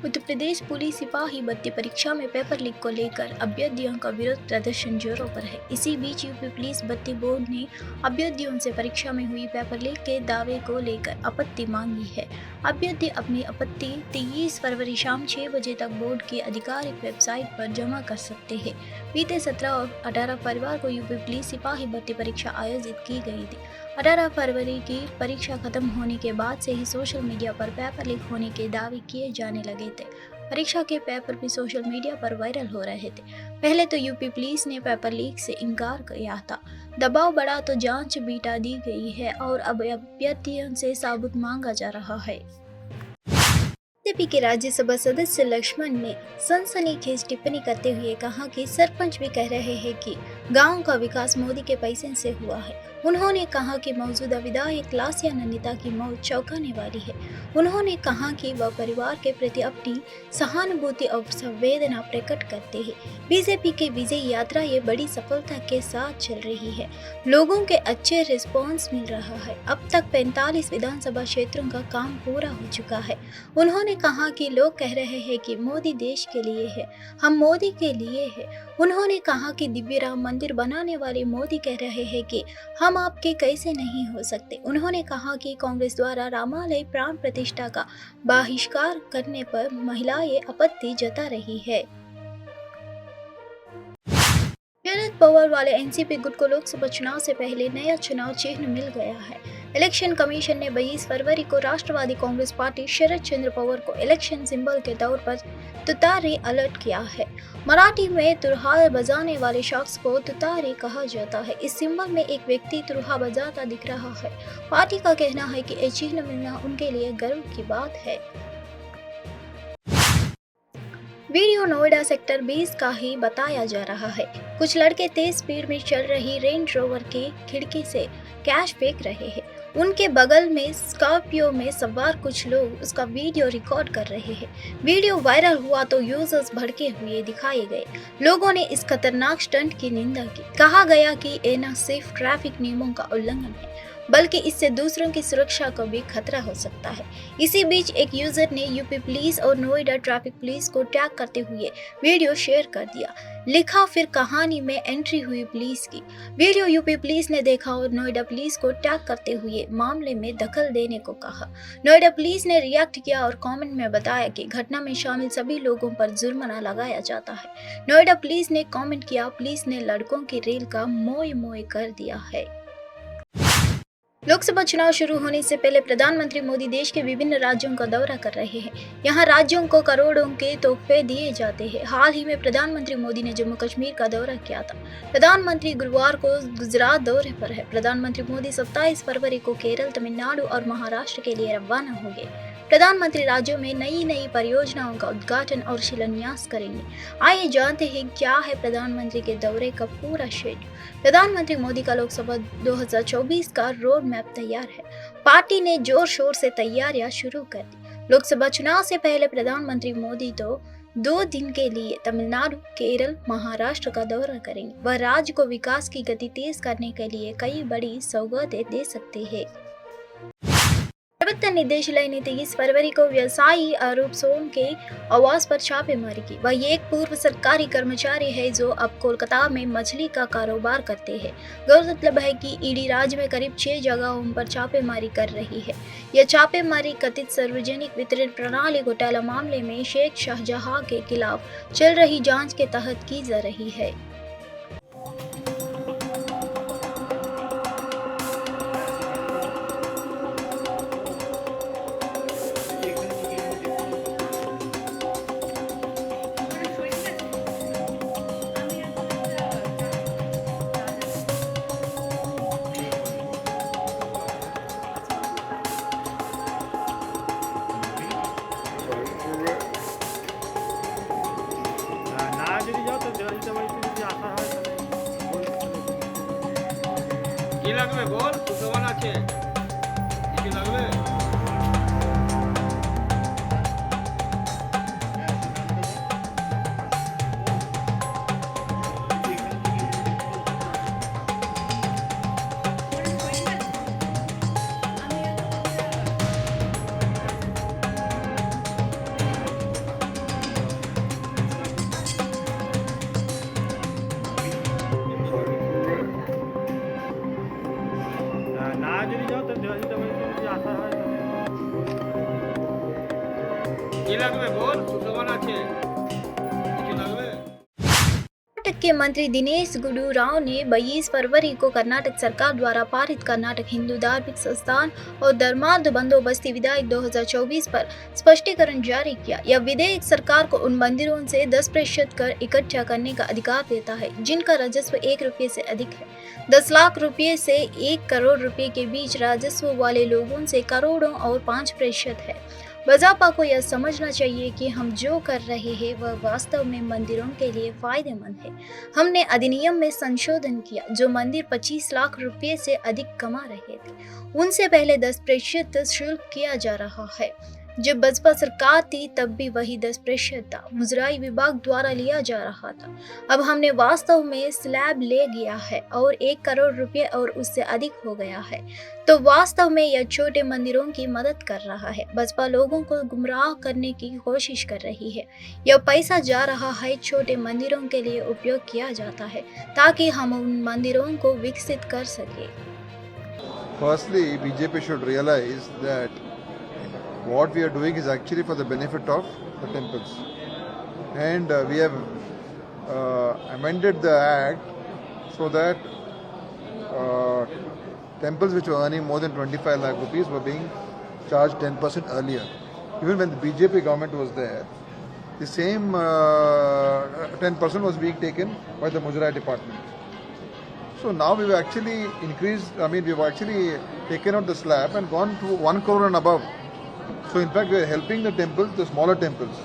Uttar Pradesh police सिपाही भर्ती परीक्षा में पेपर लीक को लेकर अभ्यर्थियों का विरोध प्रदर्शन जोरों पर है। इसी बीच यूपी पुलिस भर्ती बोर्ड ने अभ्यर्थियों से परीक्षा में हुई पेपर लीक के दावे को लेकर आपत्ति मांगी है। अभ्यर्थी अपनी आपत्ति 23 फरवरी शाम 6 बजे तक बोर्ड की आधिकारिक वेबसाइट पर जमा कर सकते हैं। बीते 17 और 18 फरवरी को यूपी पुलिस सिपाही भर्ती परीक्षा आयोजित की गई थी। 18 फरवरी की परीक्षा खत्म होने के बाद से ही सोशल मीडिया पर पेपर लीक होने के दावे किए जाने लगे थे। परीक्षा के पेपर भी सोशल मीडिया पर वायरल हो रहे थे। पहले तो यूपी पुलिस ने पेपर लीक से इनकार किया था। दबाव बढ़ा तो जांच बिठा दी गई है और अब अभ्यर्थियों से सबूत मांगा जा रहा है। बीजेपी के राज्यसभा सदस्य लक्ष्मण ने सनसनीखेज टिप्पणी करते हुए कहा कि सरपंच भी कह रहे हैं कि गांव का विकास मोदी के पैसे से हुआ है। उन्होंने कहा कि मौजूदा विधायक लासिया नंदिता की मौत चौंकाने वाली है। उन्होंने कहा कि वह परिवार के प्रति अपनी सहानुभूति और संवेदना प्रकट करते हैं। बीजेपी की विजय यात्रा ये बड़ी सफलता के साथ चल रही है। लोगों के अच्छे रिस्पॉन्स मिल रहा है। अब तक 45 विधानसभा क्षेत्रों का काम पूरा हो चुका है। उन्होंने कहा कि लोग कह रहे हैं कि मोदी देश के लिए है, हम मोदी के लिए है। उन्होंने कहा कि दिव्य राम मंदिर बनाने वाले मोदी कह रहे हैं कि हम आपके कैसे नहीं हो सकते। उन्होंने कहा कि कांग्रेस द्वारा रामालय प्राण प्रतिष्ठा का बहिष्कार करने पर महिलाएं आपत्ति जता रही है। शरद पवार वाले एनसीपी गुट को लोकसभा चुनाव से पहले नया चुनाव चिन्ह मिल गया है। इलेक्शन कमीशन ने 22 फरवरी को राष्ट्रवादी कांग्रेस पार्टी शरद चंद्र पवार को इलेक्शन सिंबल के तौर पर तुतारी अलर्ट किया है। मराठी में तुरहा बजाने वाले शख्स को तुतारी कहा जाता है। इस सिंबल में एक व्यक्ति तुरहा बजाता दिख रहा है। पार्टी का कहना है कि ये चिन्ह मिलना उनके लिए गर्व की बात है। वीडियो नोएडा सेक्टर 20 का ही बताया जा रहा है। कुछ लड़के तेज स्पीड में चल रही रेंज रोवर की खिड़की से कैश फेंक रहे हैं। उनके बगल में स्कॉर्पियो में सवार कुछ लोग उसका वीडियो रिकॉर्ड कर रहे हैं। वीडियो वायरल हुआ तो यूजर्स भड़के हुए दिखाए गए। लोगों ने इस खतरनाक स्टंट की निंदा की। कहा गया कि ये न सिर्फ ट्रैफिक नियमों का उल्लंघन है, बल्कि इससे दूसरों की सुरक्षा को भी खतरा हो सकता है। इसी बीच एक यूजर ने यूपी पुलिस और नोएडा ट्रैफिक पुलिस को टैग करते हुए वीडियो शेयर कर दिया। लिखा, फिर कहानी में एंट्री हुई पुलिस की। वीडियो यूपी पुलिस ने देखा और नोएडा पुलिस को टैग करते हुए मामले में दखल देने को कहा। नोएडा पुलिस ने रिएक्ट किया और कमेंट में बताया कि घटना में शामिल सभी लोगों पर जुर्माना लगाया जाता है। नोएडा पुलिस ने कमेंट किया, पुलिस ने लड़कों की रेल का मोए मोए कर दिया है। लोकसभा चुनाव शुरू होने से पहले प्रधानमंत्री मोदी देश के विभिन्न राज्यों का दौरा कर रहे हैं। यहाँ राज्यों को करोड़ों के तोहफे दिए जाते हैं। हाल ही में प्रधानमंत्री मोदी ने जम्मू कश्मीर का दौरा किया था। प्रधानमंत्री गुरुवार को गुजरात दौरे पर है। प्रधानमंत्री मोदी 27 फरवरी को केरल, तमिलनाडु और महाराष्ट्र के लिए रवाना होंगे। प्रधानमंत्री राज्यों में नई परियोजनाओं का उद्घाटन और शिलान्यास करेंगे। आइए जानते हैं क्या है प्रधानमंत्री के दौरे का पूरा शेड्यूल। प्रधानमंत्री मोदी का लोकसभा 2024 का रोड मैप तैयार है। पार्टी ने जोर शोर से तैयारियां शुरू कर दी। लोकसभा चुनाव से पहले प्रधानमंत्री मोदी तो 2 दिन के लिए तमिलनाडु, केरल, महाराष्ट्र का दौरा करेंगे। वह राज्य को विकास की गति तेज करने के लिए कई बड़ी सौगातें दे सकते हैं। प्रवर्तन निदेशालय ने 23 फरवरी को व्यवसायी आरोप सोम के आवास पर छापेमारी की। वह एक पूर्व सरकारी कर्मचारी है जो अब कोलकाता में मछली का कारोबार करते हैं। गौरतलब है कि ईडी राज्य में करीब 6 जगहों पर छापेमारी कर रही है। यह छापेमारी कथित सार्वजनिक वितरण प्रणाली घोटाला मामले में शेख शाहजहां के खिलाफ चल रही जांच के तहत की जा रही है। কি লাগবে বল, দোকান আছে, কি লাগবে? কি লাগবে বল সুষমান আছে কিছু লাগবে कर्नाटक के मंत्री दिनेश गुंडूराव ने 22 फरवरी को कर्नाटक सरकार द्वारा पारित कर्नाटक हिंदू धार्मिक संस्थान और धर्मार्थ बंदोबस्ती विधेयक 2024 पर स्पष्टीकरण जारी किया। यह विधेयक सरकार को उन मंदिरों से 10% कर इकट्ठा करने का अधिकार देता है जिनका राजस्व 1 रुपये से अधिक है। 10 लाख रुपये से 1 करोड़ रुपये के बीच राजस्व वाले लोगों से करोड़ों और 5% है। भाजपा को यह समझना चाहिए कि हम जो कर रहे हैं वह वास्तव में मंदिरों के लिए फायदेमंद है। हमने अधिनियम में संशोधन किया जो मंदिर 25 लाख रुपए से अधिक कमा रहे थे उनसे पहले 10% शुल्क किया जा रहा है। जब बसपा सरकार थी तब भी वही 10% था, मुजराई विभाग द्वारा लिया जा रहा था। अब हमने वास्तव में स्लैब ले गया है और 1 करोड़ रुपए और उससे अधिक हो गया है, तो वास्तव में यह छोटे मंदिरों की मदद कर रहा है। बसपा लोगों को गुमराह करने की कोशिश कर रही है। यह पैसा जा रहा है छोटे मंदिरों के लिए उपयोग किया जाता है ताकि हम उन मंदिरों को विकसित कर सके। Firstly, BJP should realize that what we are doing is actually for the benefit of the temples, and we have amended the act so that temples which were earning more than 25 lakh rupees were being charged 10% earlier. Even when the BJP government was there, the same 10% was being taken by the Muzerai department. So now we've actually increased, we've actually taken out the slab and gone to 1 crore and above. So in fact we are helping the temples, the smaller temples.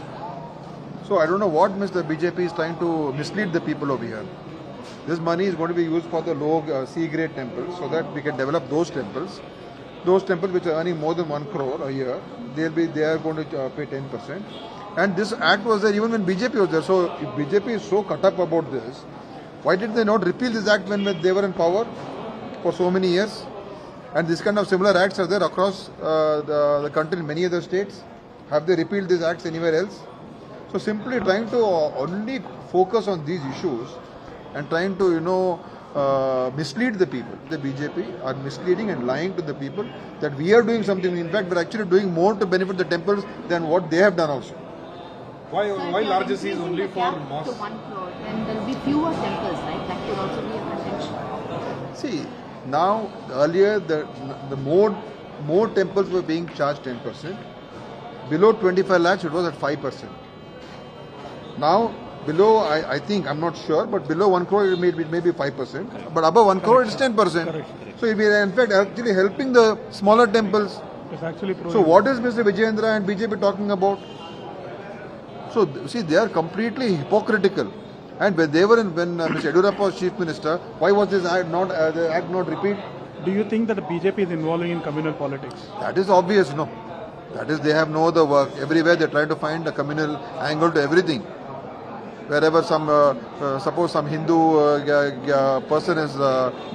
So I don't know what Mr. BJP is trying to mislead the people over here. This money is going to be used for the low C-grade temples so that we can develop those temples. Those temples which are earning more than 1 crore a year, they are going to pay 10%. And this act was there even when BJP was there. So if BJP is so cut up about this, why did they not repeal this act when they were in power for so many years? And this kind of similar acts are there across the country in many other states. Have they repealed these acts anywhere else? So simply trying to only focus on these issues and trying to, mislead the people. The BJP are misleading and lying to the people that we are doing something. In fact, we're actually doing more to benefit the temples than what they have done also. Why larger is only for mosques? To 1 crore, then there will be fewer temples, right? That could also be a contention. See, now earlier the more temples were being charged 10%. Below 25 lakhs it was at 5%. Now below, I think, I'm not sure, but below 1 crore it may be 5%. But above 1 crore it is 10%. Correct. So we are in fact actually helping the smaller temples. It's actually So what is Mr. Vijayendra and BJP talking about? So see, they are completely hypocritical. And when Mr. Yediyurappa was Chief Minister, why was this act not repealed? Do you think that the BJP is involving in communal politics? That is obvious, no. That is, they have no other work. Everywhere they try to find a communal angle to everything. Wherever suppose some Hindu person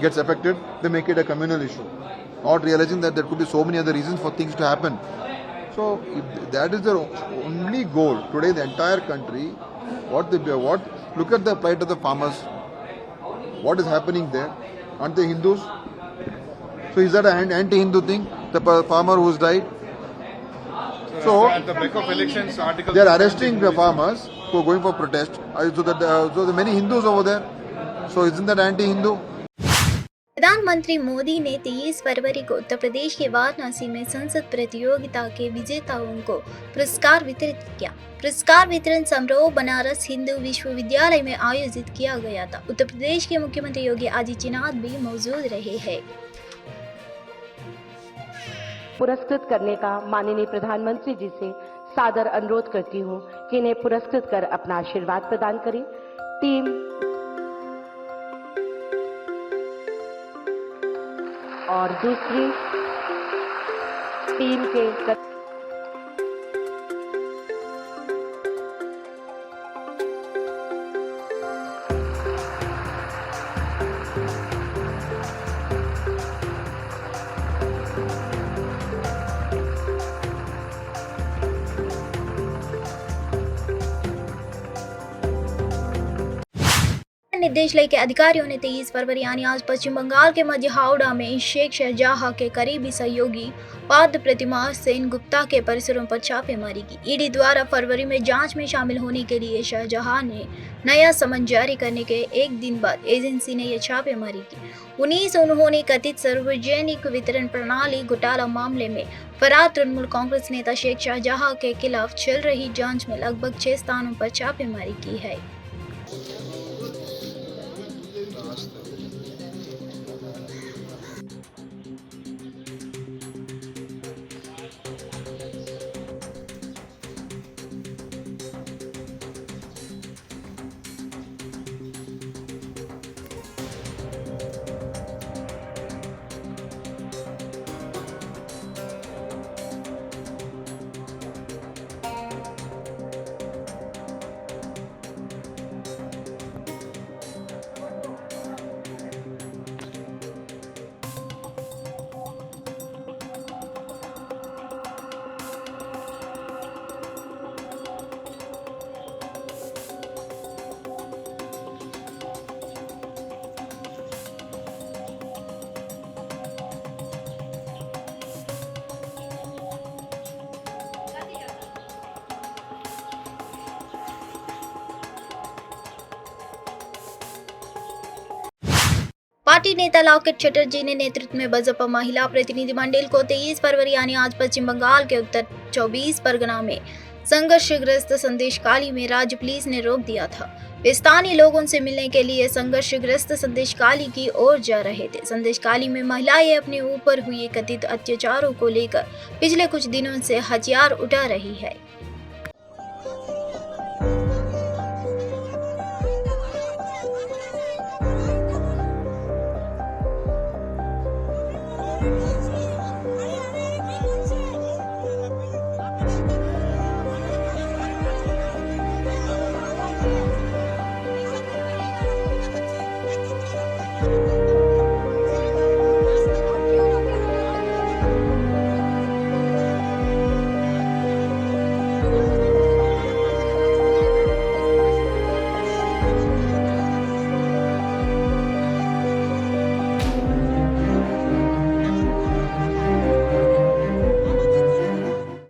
gets affected, they make it a communal issue, not realizing that there could be so many other reasons for things to happen. So if that is their only goal today, the entire country. Look at the plight of the farmers. What is happening there? Aren't they Hindus? So is that an anti-Hindu thing? The farmer who's died. So at the back of elections, article they are arresting the farmers who are going for protest. So there are many Hindus over there. So isn't that anti-Hindu? प्रधानमंत्री मोदी ने 23 फरवरी को उत्तर प्रदेश के वाराणसी में संसद प्रतियोगिता के विजेताओं को पुरस्कार वितरित किया। पुरस्कार वितरण समारोह बनारस हिंदू विश्वविद्यालय में आयोजित किया गया था। उत्तर प्रदेश के मुख्यमंत्री योगी आदित्यनाथ भी मौजूद रहे हैं। पुरस्कृत करने का माननीय प्रधानमंत्री जी से सादर अनुरोध करती हूं कि इन्हें पुरस्कृत कर अपना आशीर्वाद प्रदान करें। टीम और दूसरी टीम के निर्देशालय के अधिकारियों ने 23 फरवरी यानी आज पश्चिम बंगाल के मध्य हावड़ा में शेख शाहजहां के करीबी सहयोगी पाद प्रतिमा सेन गुप्ता के परिसरों पर छापेमारी की। ईडी द्वारा फरवरी में जांच में शामिल होने के लिए शाहजहां ने नया समन जारी करने के एक दिन बाद एजेंसी ने यह छापेमारी की। 19 उन्होंने कथित सार्वजनिक वितरण प्रणाली घोटाला मामले में फरार तृणमूल कांग्रेस नेता शेख शाहजहां के खिलाफ चल रही जांच में लगभग 6 स्थानों पर छापेमारी की है। पार्टी नेता लॉकेट चटर्जी ने नेतृत्व में बसपा महिला प्रतिनिधिमंडल को 23 फरवरी यानी आज पश्चिम बंगाल के उत्तर 24 परगना में संघर्षग्रस्त संदेशखाली में राज्य पुलिस ने रोक दिया था। वे स्थानीय लोगों से मिलने के लिए संघर्षग्रस्त संदेशखाली की ओर जा रहे थे। संदेशखाली में महिलाएं अपने ऊपर हुए कथित अत्याचारों को लेकर पिछले कुछ दिनों से हथियार उठा रही है।